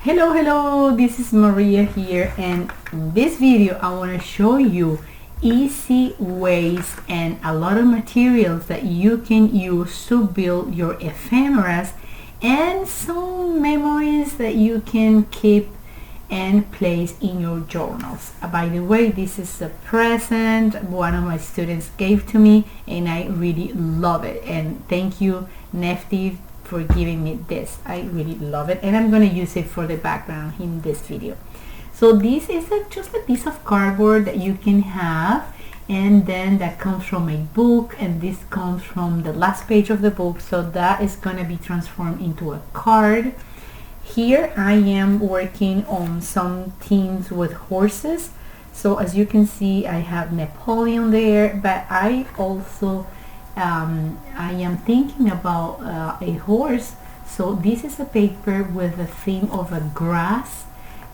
Hello, this is Maria here, and in this video I want to show you easy ways and a lot of materials that you can use to build your ephemeras and some memories that you can keep and place in your journals. By the way, this is a present one of my students gave to me and I really love it, and thank you Nefti for giving me this. I really love it, and I'm going to use it for the background in this video. So this is just a piece of cardboard that you can have, and then that comes from a book, and this comes from the last page of the book, so that is going to be transformed into a card. Here I am working on some themes with horses, so as you can see I have Napoleon there, but I also I am thinking about a horse. So this is a paper with a theme of a grass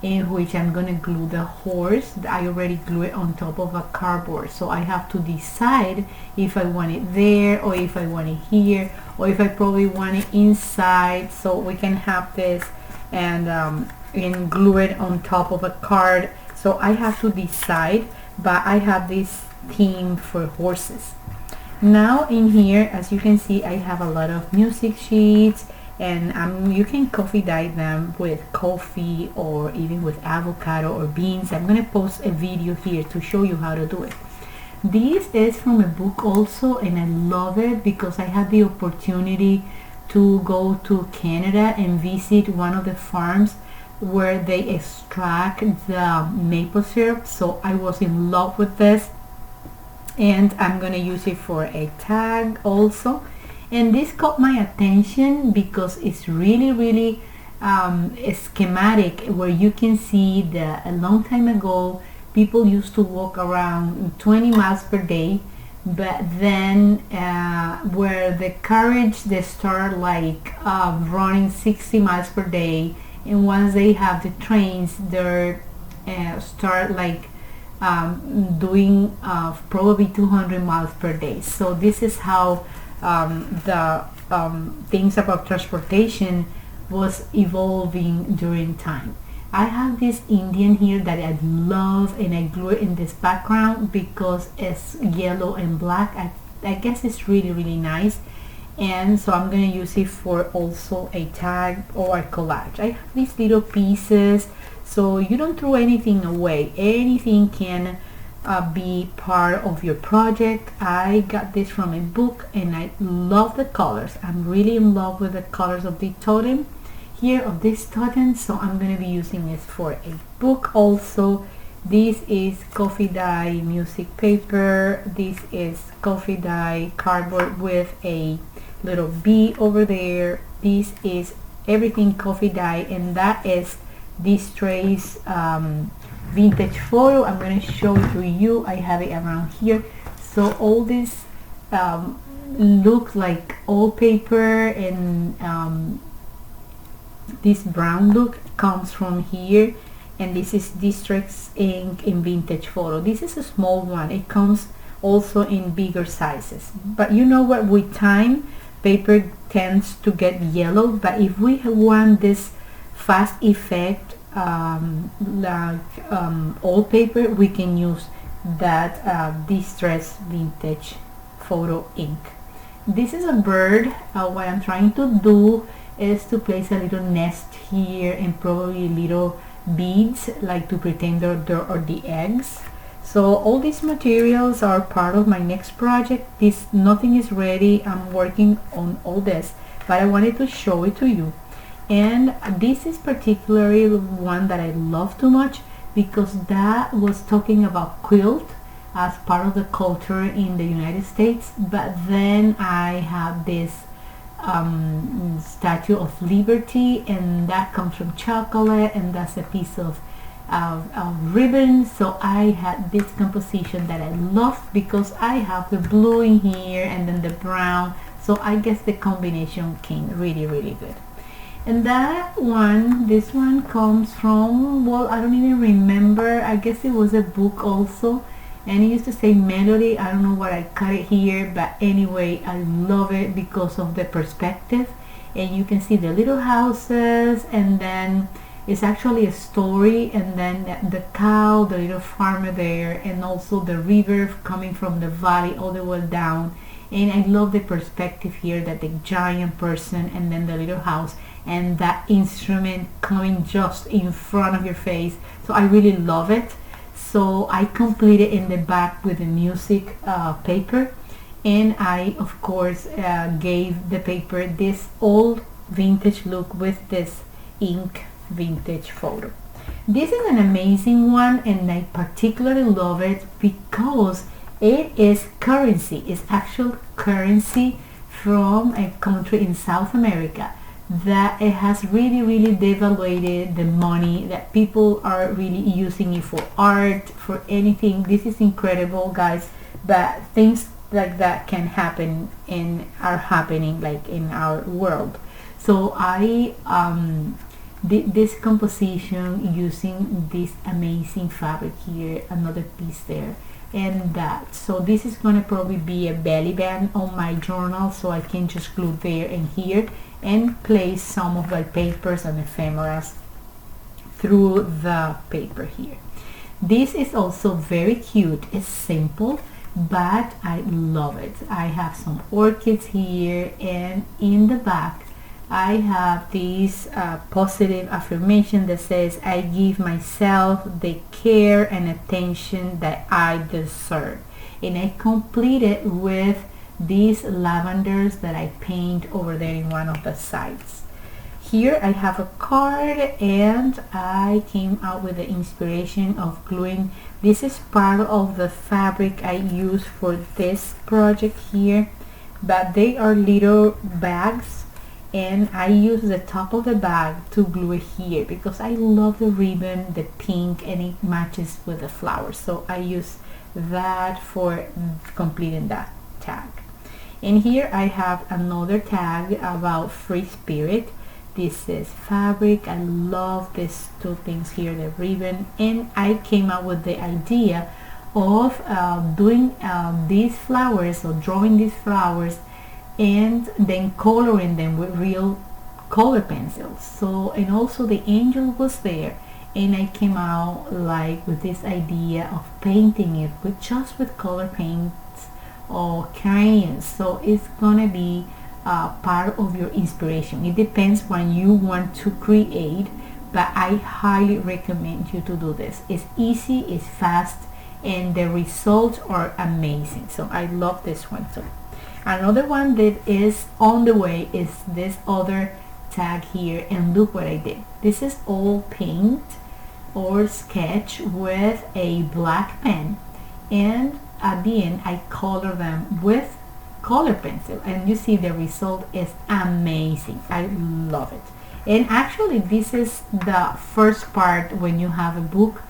in which I'm gonna glue the horse. I already glue it on top of a cardboard, so I have to decide if I want it there or if I want it here, or if I probably want it inside, so we can have this and glue it on top of a card. So I have to decide, but I have this theme for horses. Now in here, as you can see, I have a lot of music sheets, and you can coffee dye them with coffee or even with avocado or beans. I'm going to post a video here to show you how to do it. This is from a book also, and I love it because I had the opportunity to go to Canada and visit one of the farms where they extract the maple syrup. So I was in love with this, and I'm gonna use it for a tag also. And this caught my attention because it's really schematic, where you can see that a long time ago people used to walk around 20 miles per day, but then where the carriage they start like running 60 miles per day, and once they have the trains they start like doing probably 200 miles per day. So this is how the things about transportation was evolving during time. I have this Indian here that I love, and I glue it in this background because it's yellow and black. I guess it's really nice, and so I'm going to use it for also a tag or a collage. I have these little pieces, so you don't throw anything away. Anything can be part of your project. I got this from a book and I love the colors. I'm really in love with the colors of the totem here, of this totem, so I'm going to be using this for a book also. This is coffee dye music paper. This is coffee dye cardboard with a little bee over there. This is everything coffee dye, and that is this trace vintage photo. I'm going to show it to you. I have it around here. So all this looks like old paper, and this brown look comes from here, and this is Distress ink in vintage photo. This is a small one. It comes also in bigger sizes, but you know what, with time paper tends to get yellow, but if we want this fast effect like old paper, we can use that Distress vintage photo ink. This is a bird. What I'm trying to do is to place a little nest here and probably little beads like to pretend there are the eggs. So all these materials are part of my next project. Nothing is ready. I'm working on all this, but I wanted to show it to you. And this is particularly one that I love too much because that was talking about quilt as part of the culture in the United States. But then I have this Statue of Liberty, and that comes from chocolate, and that's a piece of ribbon. So I had this composition that I love because I have the blue in here and then the brown, so I guess the combination came really good. And that one, this one comes from, well, I don't even remember. I guess it was a book also, and it used to say melody. I don't know what I cut it here, but anyway, I love it because of the perspective, and you can see the little houses, and then It's actually a story, and then the cow, the little farmer there, and also the river coming from the valley all the way down. And I love the perspective here, that the giant person and then the little house and that instrument coming just in front of your face. So I really love it. So I completed in the back with the music paper, and I of course gave the paper this old vintage look with this ink vintage photo. This is an amazing one, and I particularly love it because it is currency. It's actual currency from a country in South America that it has really devaluated the money, that people are really using it for art, for anything. This is incredible, guys, but things like that can happen and are happening like in our world. So I did this composition using this amazing fabric here, another piece there, and that. So this is going to probably be a belly band on my journal, so I can just glue there and here and place some of my papers and ephemeras through the paper here. This is also very cute. It's simple, but I love it. I have some orchids here, and in the back I have this positive affirmation that says, I give myself the care and attention that I deserve. And I complete it with these lavenders that I paint over there in one of the sides. Here I have a card, and I came out with the inspiration of gluing. This is part of the fabric I use for this project here, but they are little bags, and I use the top of the bag to glue it here because I love the ribbon, the pink, and it matches with the flowers. So I use that for completing that tag. And here I have another tag about free spirit. This is fabric. I love these two things here, the ribbon, and I came up with the idea of doing these flowers, or drawing these flowers, and then coloring them with real color pencils. So, and also the angel was there, and I came out like with this idea of painting it with just with color paints or crayons. So it's gonna be part of your inspiration. It depends when you want to create, but I highly recommend you to do this. It's easy, it's fast, and the results are amazing. So I love this one. So another one that is on the way is this other tag here, and look what I did. This is all paint or sketch with a black pen, and at the end I color them with color pencil, and you see the result is amazing. I love it. And actually this is the first part when you have a book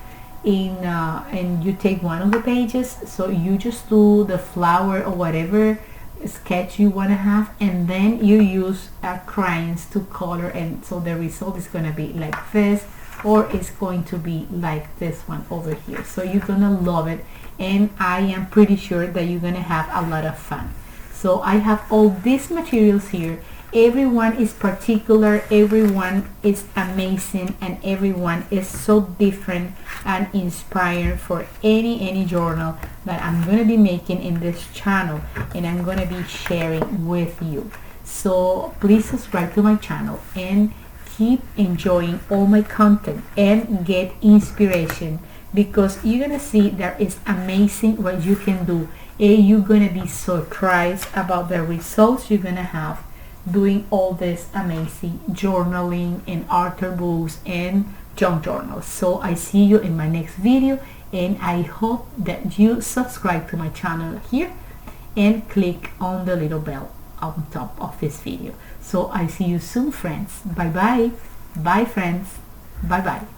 in and you take one of the pages, so you just do the flower or whatever sketch you want to have, and then you use crayons to color, and so the result is going to be like this, or it's going to be like this one over here. So you're gonna love it, and I am pretty sure that you're gonna have a lot of fun. So I have all these materials here. Everyone is particular, everyone is amazing, and everyone is so different and inspired for any journal that I'm going to be making in this channel, and I'm going to be sharing with you. So please subscribe to my channel and keep enjoying all my content and get inspiration, because you're going to see that it's amazing what you can do, and you're going to be surprised about the results you're going to have doing all this amazing journaling and author books and junk journals. So I see you in my next video, and I hope that you subscribe to my channel here and click on the little bell on top of this video. So I see you soon, friends. Bye bye. Bye, friends. Bye bye.